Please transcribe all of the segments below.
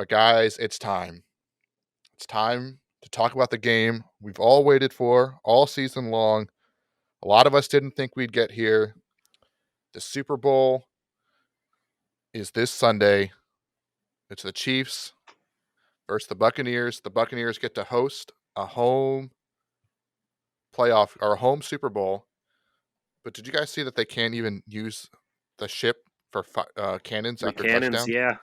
But guys, it's time. It's time to talk about the game we've all waited for all season long. A lot of us didn't think we'd get here. The Super Bowl is this Sunday. It's the Chiefs versus the Buccaneers. The Buccaneers get to host a home playoff or a home Super Bowl. But did you guys see that they can't even use the ship for cannons For after cannons, touchdowns? yeah.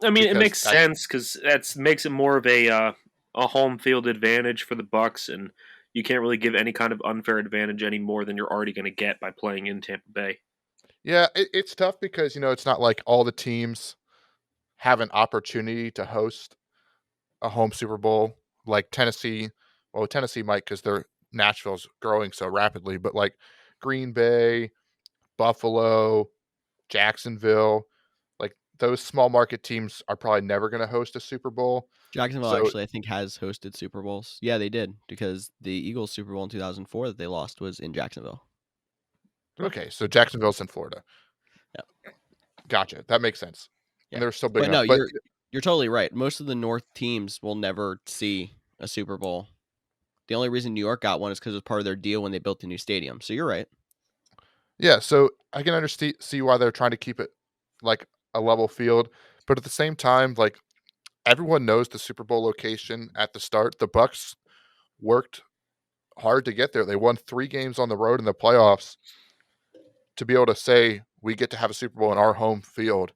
I mean, it Because makes that's sense because that makes it more of a home field advantage for the Bucks, and you can't really give any kind of unfair advantage any more than you're already going to get by playing in Tampa Bay. yeah, it's tough because it's not like all the teams have an opportunity to host a home Super Bowl like Tennessee. Well, Tennessee might because their Nashville's growing so rapidly, but like Green Bay, Buffalo, Jacksonville, like those small market teams are probably never going to host a Super Bowl. Jacksonville So actually, I think, has hosted Super Bowls. Yeah, they did because the Eagles Super Bowl in 2004 that they lost was in Jacksonville. okay, so Jacksonville's in Florida. Yeah, Gotcha. That makes sense. yeah. And they're still big But enough. no, But you're totally right. Most of the North teams will never see a Super Bowl. The only reason New York got one is because it was part of their deal when they built the new stadium. So you're right. yeah, so I can understand see why they're trying to keep it like a level field, but at the same time, like everyone knows the Super Bowl location at the start. The Bucks worked hard to get there. They won 3 games on the road in the playoffs to be able to say we get to have a Super Bowl in our home field.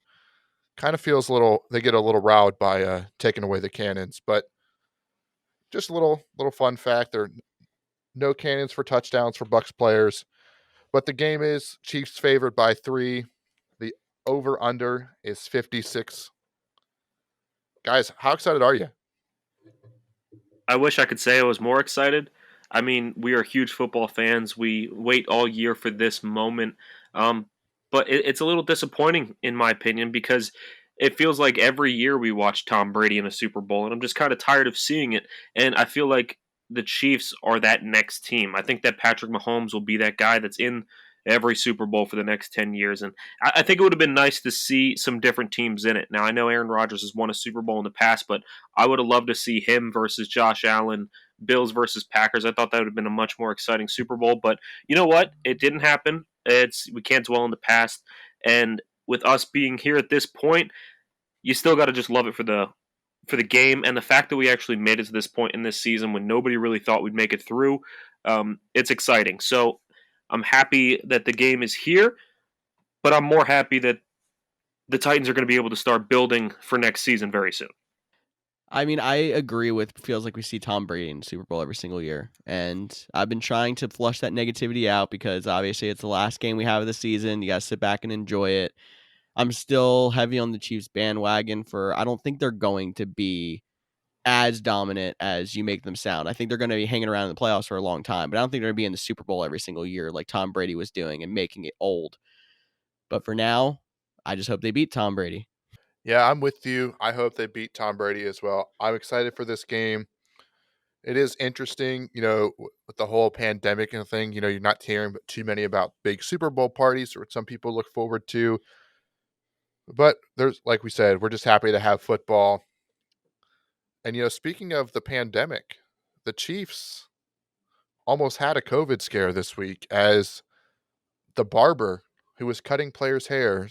Kind of feels a little they get a little riled by taking away the cannons, but just a little fun fact, there are no cannons for touchdowns for Bucks players, but the game is Chiefs favored by 3. The over under is 56. Guys, how excited are you? I wish I could say I was more excited. I mean, we are huge football fans. We wait all year for this moment. Um, but it's a little disappointing, in my opinion, because it feels like every year we watch Tom Brady in a Super Bowl, and I'm just kind of tired of seeing it. And I feel like the Chiefs are that next team. I think that Patrick Mahomes will be that guy that's in every Super Bowl for the next 10 years. And I think it would have been nice to see some different teams in it. Now, I know Aaron Rodgers has won a Super Bowl in the past, but I would have loved to see him versus Josh Allen, Bills versus Packers. I thought that would have been a much more exciting Super Bowl, but you know what? It didn't happen. We can't dwell on the past, and with us being here at this point, you still got to just love it for the game and the fact that we actually made it to this point in this season when nobody really thought we'd make it through. It's exciting. So I'm happy that the game is here, but I'm more happy that the Titans are going to be able to start building for next season very soon. I mean, I agree with feels like we see Tom Brady in the Super Bowl every single year. And I've been trying to flush that negativity out because obviously it's the last game we have of the season. You got to sit back and enjoy it. I'm still heavy on the Chiefs bandwagon I don't think they're going to be as dominant as you make them sound. I think they're going to be hanging around in the playoffs for a long time, but I don't think they're going to be in the Super Bowl every single year like Tom Brady was doing and making it old. But for now, I just hope they beat Tom Brady. Yeah, I'm with you. I hope they beat Tom Brady as well. I'm excited for this game. It is interesting, with the whole pandemic and thing. You're not hearing too many about big Super Bowl parties, or some people look forward to. But there's, like we said, we're just happy to have football. And speaking of the pandemic, the Chiefs almost had a COVID scare this week as the barber who was cutting players' hair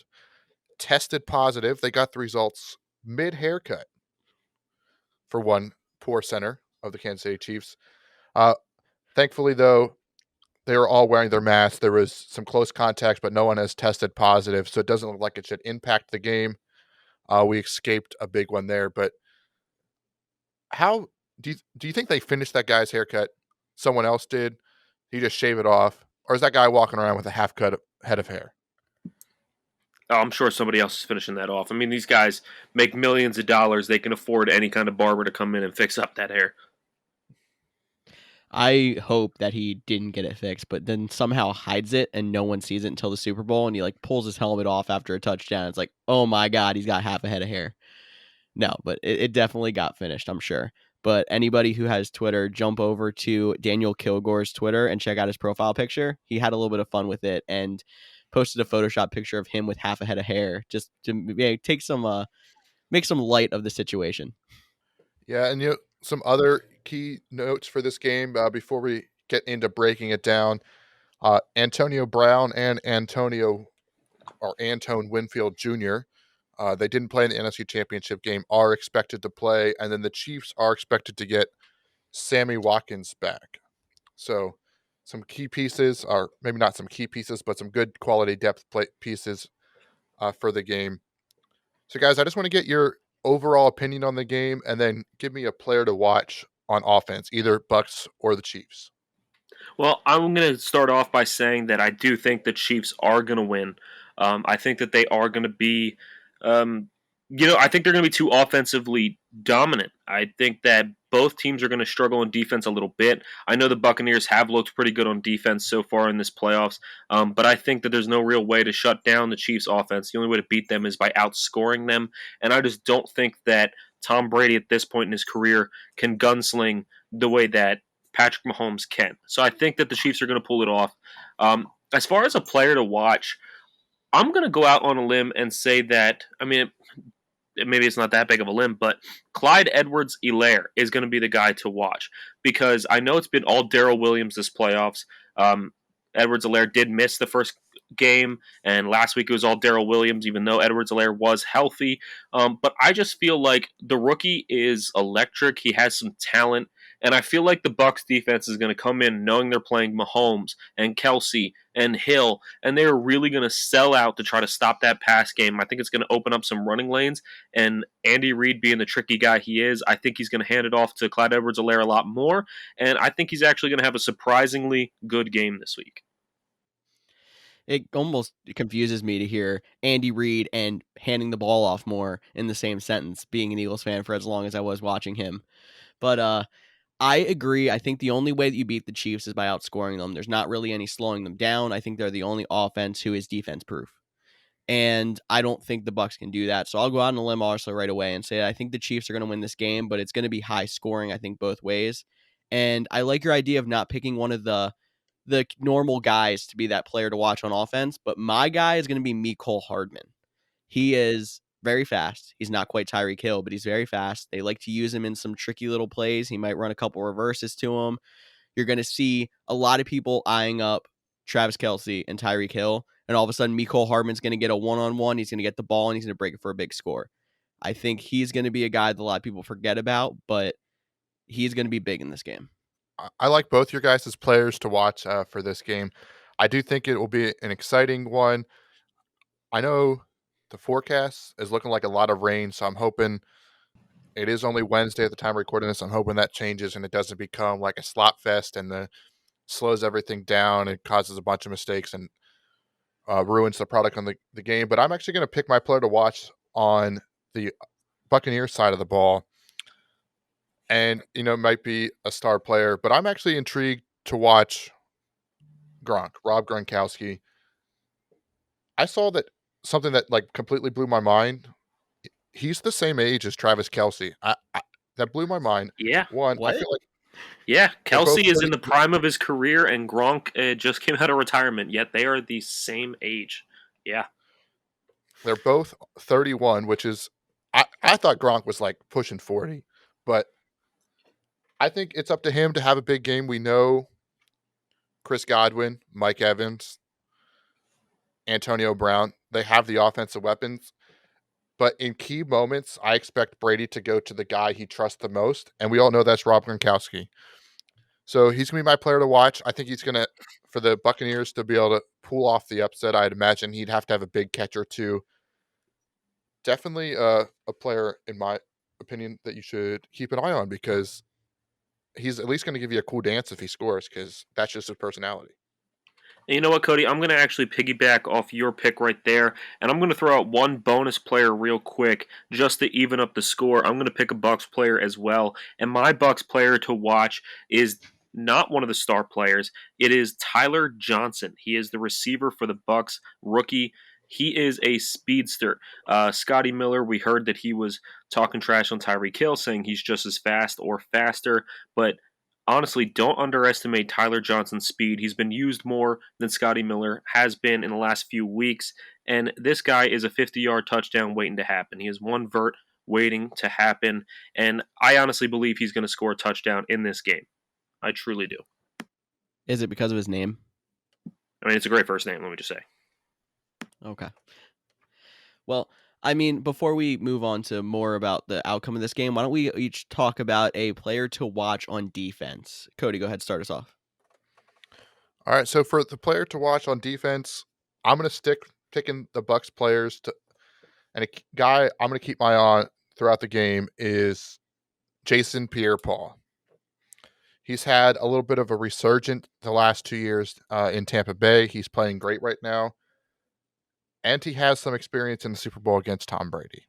tested positive. They got the results mid haircut for one poor center of the Kansas City Chiefs. Uh, Thankfully, though, they were all wearing their masks. There was some close contact, but no one has tested positive, so it doesn't look like it should impact the game. We escaped a big one there, but how do you think they finished that guy's haircut? Someone else did. He just shave it off, or is that guy walking around with a half cut head of hair? Oh, I'm sure somebody else is finishing that off. I mean, these guys make millions of dollars. They can afford any kind of barber to come in and fix up that hair. I hope that he didn't get it fixed, but then somehow hides it and no one sees it until the Super Bowl and he like pulls his helmet off after a touchdown. It's like, oh my God, he's got half a head of hair. No, but it definitely got finished, I'm sure. But anybody who has Twitter, jump over to Daniel Kilgore's Twitter and check out his profile picture. He had a little bit of fun with it and posted a Photoshop picture of him with half a head of hair just to take some make some light of the situation. Yeah, and some other key notes for this game before we get into breaking it down. Antonio Brown and Antone Winfield Jr. They didn't play in the NFC Championship game, are expected to play, and then the Chiefs are expected to get Sammy Watkins back. So some key pieces, or maybe not some key pieces, but some good quality depth pieces for the game. So, guys, I just want to get your overall opinion on the game, and then give me a player to watch on offense, either Bucks or the Chiefs. Well, I'm going to start off by saying that I do think the Chiefs are going to win. I think that they are going to be, um, I think they're going to be too offensively dominant. I think that both teams are going to struggle in defense a little bit. I know the Buccaneers have looked pretty good on defense so far in this playoffs, but I think that there's no real way to shut down the Chiefs' offense. The only way to beat them is by outscoring them, and I just don't think that Tom Brady at this point in his career can gunsling the way that Patrick Mahomes can. So I think that the Chiefs are going to pull it off. As far as a player to watch, I'm going to go out on a limb and say that, maybe it's not that big of a limb, but Clyde Edwards-Helaire is going to be the guy to watch because I know it's been all Darrell Williams this playoffs. Edwards-Helaire did miss the first game, and last week it was all Darrell Williams, even though Edwards-Helaire was healthy. But I just feel like the rookie is electric. He has some talent. And I feel like the Bucks defense is going to come in knowing they're playing Mahomes and Kelsey and Hill, and they're really going to sell out to try to stop that pass game. I think it's going to open up some running lanes, and Andy Reid, being the tricky guy he is, I think he's going to hand it off to Clyde Edwards-Helaire a lot more, and I think he's actually going to have a surprisingly good game this week. It almost confuses me to hear Andy Reid and handing the ball off more in the same sentence, being an Eagles fan for as long as I was watching him. But I agree. I think the only way that you beat the Chiefs is by outscoring them. There's not really any slowing them down. I think they're the only offense who is defense proof. And I don't think the Bucks can do that. So I'll go out on a limb also right away and say I think the Chiefs are going to win this game, but it's going to be high scoring, I think, both ways. And I like your idea of not picking one of the normal guys to be that player to watch on offense, but my guy is going to be Mecole Hardman. He is very fast. He's not quite Tyreek Hill, but he's very fast. They like to use him in some tricky little plays. He might run a couple reverses to him. You're going to see a lot of people eyeing up Travis Kelce and Tyreek Hill, and all of a sudden Mecole Hardman's going to get a one-on-one. He's going to get the ball, and he's going to break it for a big score. I think he's going to be a guy that a lot of people forget about, but he's going to be big in this game. I like both your guys' players to watch for this game. I do think it will be an exciting one. I know the forecast is looking like a lot of rain, so I'm hoping it is only Wednesday at the time of recording this. I'm hoping that changes and it doesn't become like a slop fest and slows everything down and causes a bunch of mistakes and ruins the product on the game. But I'm actually going to pick my player to watch on the Buccaneers side of the ball. And, it might be a star player, but I'm actually intrigued to watch Rob Gronkowski. I saw that something that like completely blew my mind. He's the same age as Travis Kelce. That blew my mind. Yeah. One, I What? feel like Yeah, they're both Kelsey is in 30, the prime of his career, and Gronk just came out of retirement, yet they are the same age. Yeah. they're both 31, which is I thought Gronk was like pushing 40, but I think it's up to him to have a big game. We know Chris Godwin, Mike Evans, Antonio Brown, they have the offensive weapons. But in key moments, I expect Brady to go to the guy he trusts the most, and we all know that's Rob Gronkowski. So he's going to be my player to watch. I think he's going to, for the Buccaneers to be able to pull off the upset, I'd imagine he'd have to have a big catch or two. Definitely a player, in my opinion, that you should keep an eye on because he's at least going to give you a cool dance if he scores because that's just his personality. And you know what, Cody? I'm going to actually piggyback off your pick right there, and I'm going to throw out one bonus player real quick just to even up the score. I'm going to pick a Bucks player as well, and my Bucks player to watch is not one of the star players. It is Tyler Johnson. He is the receiver for the Bucks, rookie. He is a speedster. Scotty Miller, we heard that he was talking trash on Tyreek Hill, saying he's just as fast or faster, but honestly, don't underestimate Tyler Johnson's speed. He's been used more than Scotty Miller has been in the last few weeks, and this guy is a 50-yard touchdown waiting to happen. He has one vert, waiting to happen. And I honestly believe he's going to score a touchdown in this game. I truly do. Is it because of his name? I mean, it's a great first name, let me just say. Okay. Well, I mean, before we move on to more about the outcome of this game, why don't we each talk about a player to watch on defense? Cody, go ahead, start us off. All right, so for the player to watch on defense, I'm going to stick picking the Bucks players to, and guy I'm going to keep my eye on throughout the game is Jason Pierre-Paul. He's had a little bit of a resurgence the last 2 years in Tampa Bay. He's playing great right now, and he has some experience in the Super Bowl against Tom Brady.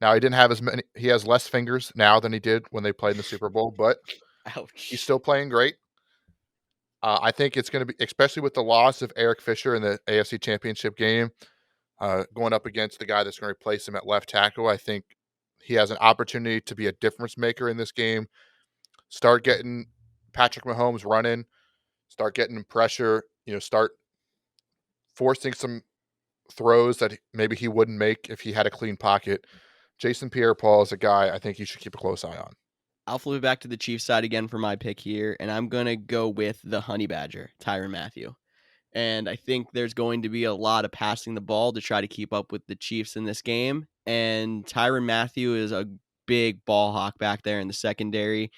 Now he didn't have as many. He has less fingers now than he did when they played in the Super Bowl, but he's Ouch. still playing great. I think it's going to be, especially with the loss of Eric Fisher in the AFC Championship game, going up against the guy that's going to replace him at left tackle. I think he has an opportunity to be a difference maker in this game. Start getting Patrick Mahomes running, start getting him pressure, start forcing some throws that maybe he wouldn't make if he had a clean pocket. Jason Pierre-Paul is a guy I think you should keep a close eye on. I'll flip it back to the Chiefs side again for my pick here, and I'm going to go with the Honey Badger, Tyrann Mathieu. And I think there's going to be a lot of passing the ball to try to keep up with the Chiefs in this game. And Tyrann Mathieu is a big ball hawk back there in the secondary.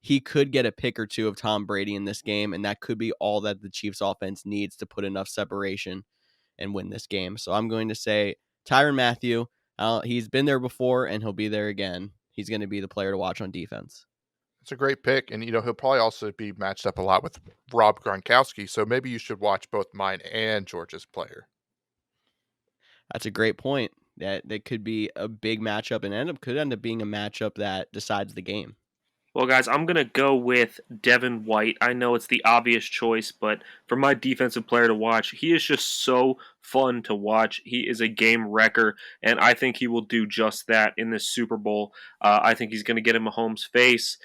He could get a pick or two of Tom Brady in this game, and that could be all that the Chiefs offense needs to put enough separation and win this game. So I'm going to say Tyrann Mathieu. He's been there before, and he'll be there again. He's going to be the player to watch on defense. It's a great pick, and he'll probably also be matched up a lot with Rob Gronkowski. So maybe you should watch both mine and George's player. That's a great point. That could be a big matchup and could end up being a matchup that decides the game. Well, guys, I'm going to go with Devin White. I know it's the obvious choice, but for my defensive player to watch, he is just so fun to watch. He is a game wrecker, and I think he will do just that in this Super Bowl. I think he's going to get in Mahomes' face.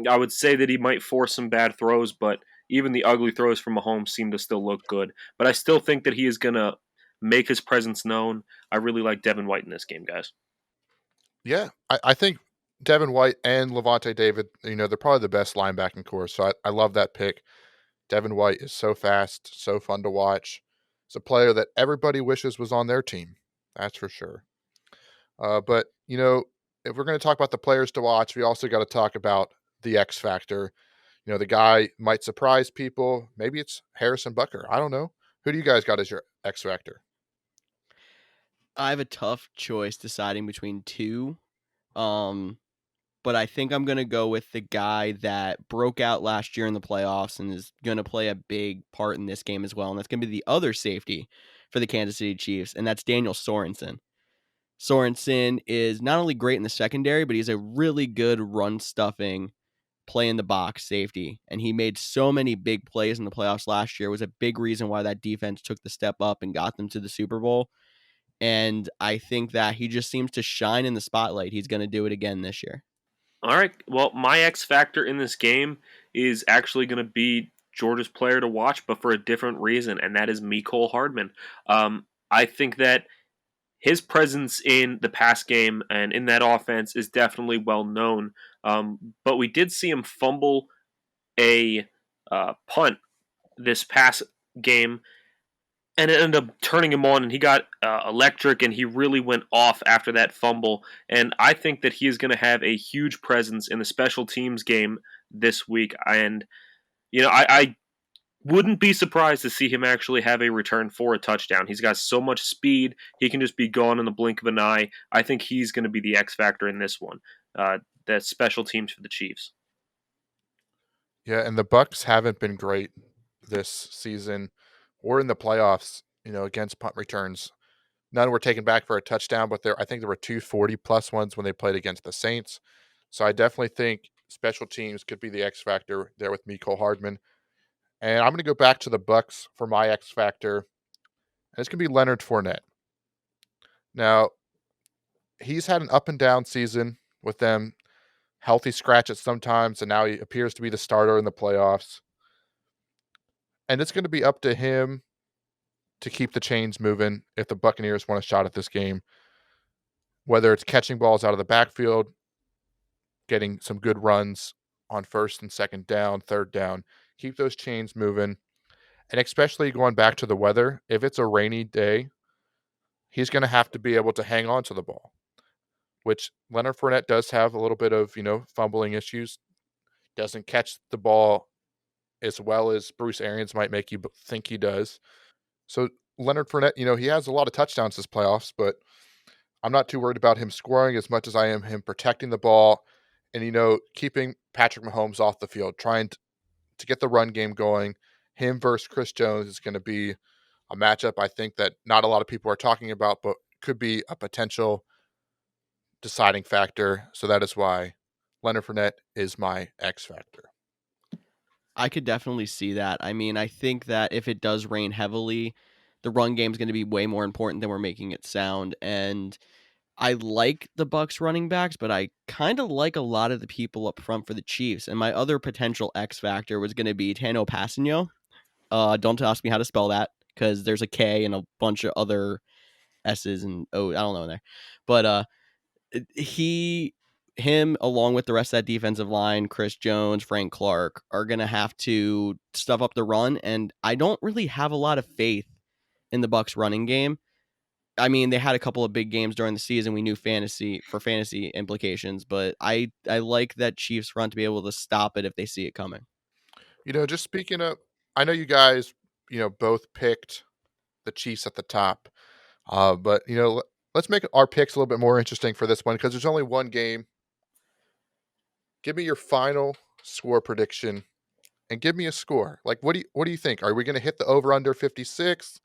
I would say that he might force some bad throws, but even the ugly throws from Mahomes seem to still look good. But I still think that he is going to make his presence known. I really like Devin White in this game, guys. Yeah, I think Devin White and Levante David, they're probably the best linebacking core. So I love that pick. Devin White is so fast, so fun to watch. It's a player that everybody wishes was on their team. That's for sure. But, if we're going to talk about the players to watch, we also got to talk about the X factor. The guy might surprise people. Maybe it's Harrison Butker. I don't know. Who do you guys got as your X factor? I have a tough choice deciding between two. But I think I'm going to go with the guy that broke out last year in the playoffs and is going to play a big part in this game as well. And that's going to be the other safety for the Kansas City Chiefs, and that's Daniel Sorensen. Sorensen is not only great in the secondary, but he's a really good run-stuffing, play-in-the-box safety. And he made so many big plays in the playoffs last year. It was a big reason why that defense took the step up and got them to the Super Bowl. And I think that he just seems to shine in the spotlight. He's going to do it again this year. All right. Well, my X factor in this game is actually going to be Georgia's player to watch, but for a different reason, and that is Mecole Hardman. I think that his presence in the pass game and in that offense is definitely well known. But we did see him fumble a punt this past game, and it ended up turning him on, and he got electric, and he really went off after that fumble. And I think that he is going to have a huge presence in the special teams game this week. And I wouldn't be surprised to see him actually have a return for a touchdown. He's got so much speed; he can just be gone in the blink of an eye. I think he's going to be the X factor in this one. The special teams for the Chiefs. Yeah, and the Bucks haven't been great this season or in the playoffs, against punt returns. None were taken back for a touchdown, but I think there were two 40-plus ones when they played against the Saints. So I definitely think special teams could be the X factor there with Mecole Hardman. And I'm going to go back to the Bucks for my X factor, and it's going to be Leonard Fournette. Now, he's had an up and down season with them, healthy scratches sometimes, and now he appears to be the starter in the playoffs. And it's going to be up to him to keep the chains moving if the Buccaneers want a shot at this game. whether it's catching balls out of the backfield, getting some good runs on first and second down, third down, keep those chains moving. And especially going back to the weather, if it's a rainy day, he's going to have to be able to hang on to the ball, which Leonard Fournette does have a little bit of, fumbling issues. Doesn't catch the ball as well as Bruce Arians might make you think he does. So Leonard Fournette, he has a lot of touchdowns this playoffs, but I'm not too worried about him scoring as much as I am him protecting the ball and, keeping Patrick Mahomes off the field, trying to get the run game going. Him versus Chris Jones is going to be a matchup I think that not a lot of people are talking about, but could be a potential deciding factor. So that is why Leonard Fournette is my X factor. I could definitely see that. I mean, I think that if it does rain heavily, the run game is going to be way more important than we're making it sound. And I like the Bucks running backs, but I kind of like a lot of the people up front for the Chiefs. And my other potential X factor was going to be Tano Passanio. Don't ask me how to spell that because there's a K and a bunch of other S's and O. I don't know in there, but him along with the rest of that defensive line, Chris Jones, Frank Clark, are going to have to stuff up the run. And I don't really have a lot of faith in the Bucks running game. I mean, they had a couple of big games during the season. We knew fantasy implications, but I like that Chiefs front to be able to stop it if they see it coming. Just speaking of, I know you guys, both picked the Chiefs at the top, but let's make our picks a little bit more interesting for this one because there's only one game. Give me your final score prediction and give me a score. Like, what do you think? Are we going to hit the over under 56? It's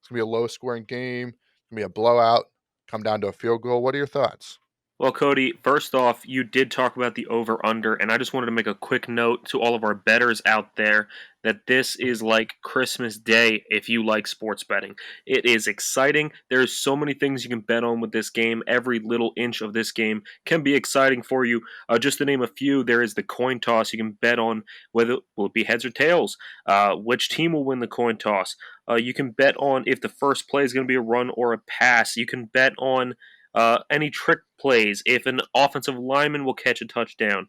going to be a low scoring game. It's going to be a blowout. Come down to a field goal. What are your thoughts? Well, Cody, first off, you did talk about the over under, and I just wanted to make a quick note to all of our bettors out there that this is like Christmas Day if you like sports betting. It is exciting. There's so many things you can bet on with this game. Every little inch of this game can be exciting for you. Just to name a few, there is the coin toss. You can bet on whether will it be heads or tails, which team will win the coin toss. You can bet on if the first play is going to be a run or a pass. You can bet on any trick plays, if an offensive lineman will catch a touchdown.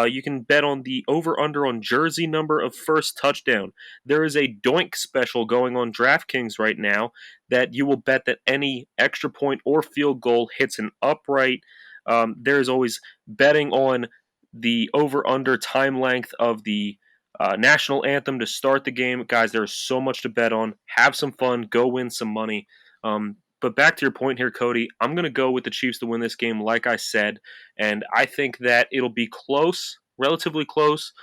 You can bet on the over-under on jersey number of first touchdown. There is a doink special going on DraftKings right now that you will bet that any extra point or field goal hits an upright. There is always betting on the over-under time length of the national anthem to start the game. Guys, there's so much to bet on. Have some fun. Go win some money. But back to your point here, Cody, I'm going to go with the Chiefs to win this game, like I said, and I think that it'll be close, relatively close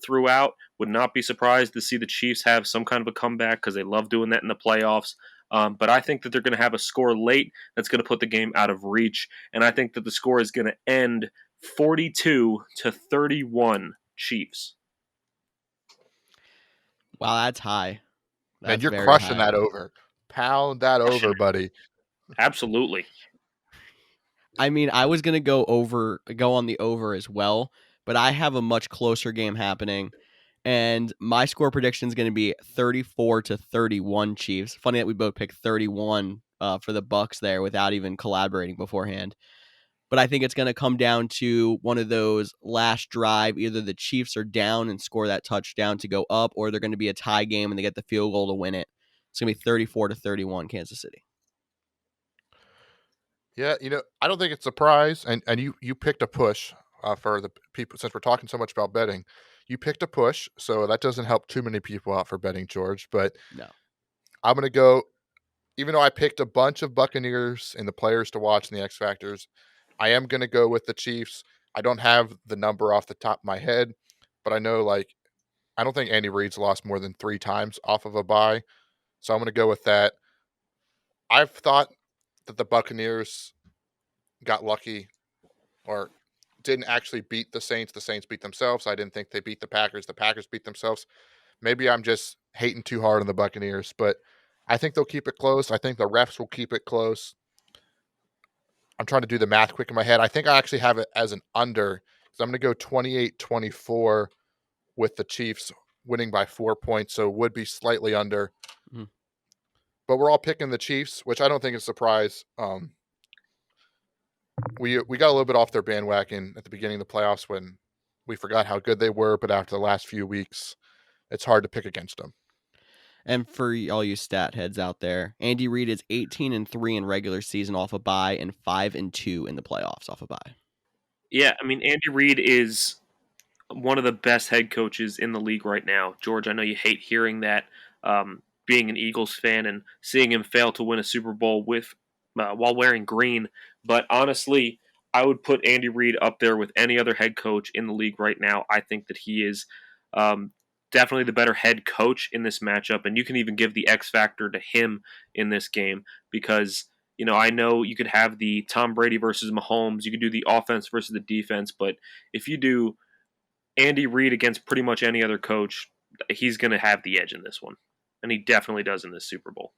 throughout. Would not be surprised to see the Chiefs have some kind of a comeback because they love doing that in the playoffs. But I think that they're going to have a score late that's going to put the game out of reach, and I think that the score is going to end 42-31 Chiefs. Wow, that's high. Man, That's you're very crushing high. that over. Pound that over, buddy. Absolutely. I mean, I was gonna go on the over as well, but I have a much closer game happening, and my score prediction is gonna be 34-31 Chiefs. Funny that we both picked 31 for the Bucks there without even collaborating beforehand. But I think it's gonna come down to one of those last drive. Either the Chiefs are down and score that touchdown to go up, or they're gonna be a tie game and they get the field goal to win it. It's gonna be 34-31 Kansas City. Yeah, I don't think it's a surprise, and you picked a push for the people since we're talking so much about betting. You picked a push, so that doesn't help too many people out for betting, George. But No. I'm gonna go. Even though I picked a bunch of Buccaneers and the players to watch in the X Factors, I am gonna go with the Chiefs. I don't have the number off the top of my head, but I know I don't think Andy Reid's lost more than 3 times off of a bye, so I'm gonna go with that. I've thought that the Buccaneers got lucky or didn't actually beat the Saints. The Saints beat themselves. I didn't think they beat the Packers. The Packers beat themselves. Maybe I'm just hating too hard on the Buccaneers, but I think they'll keep it close. I think the refs will keep it close. I'm trying to do the math quick in my head. I think I actually have it as an under. So I'm going to go 28-24 with the Chiefs winning by 4 points. So would be slightly under. Mhm. But we're all picking the Chiefs, which I don't think is a surprise. we got a little bit off their bandwagon at the beginning of the playoffs when we forgot how good they were, but after the last few weeks, it's hard to pick against them. And for all you stat heads out there, Andy Reid is 18-3 in regular season off a bye and 5-2 in the playoffs off a bye. Yeah, I mean Andy Reid is one of the best head coaches in the league right now. George, I know you hate hearing that, being an Eagles fan and seeing him fail to win a Super Bowl with while wearing green. But honestly, I would put Andy Reid up there with any other head coach in the league right now. I think that he is um, definitely the better head coach in this matchup, and you can even give the X factor to him in this game because. I know you could have the Tom Brady versus Mahomes. You could do the offense versus the defense, but if you do Andy Reid against pretty much any other coach, he's going to have the edge in this one. And he definitely does in this Super Bowl.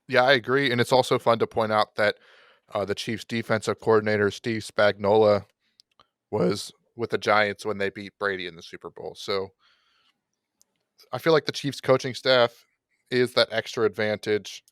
Yeah, I agree, and it's also fun to point out that the Chiefs' defensive coordinator Steve Spagnuolo was with the Giants when they beat Brady in the Super Bowl. So I feel like the Chiefs' coaching staff is that extra advantage.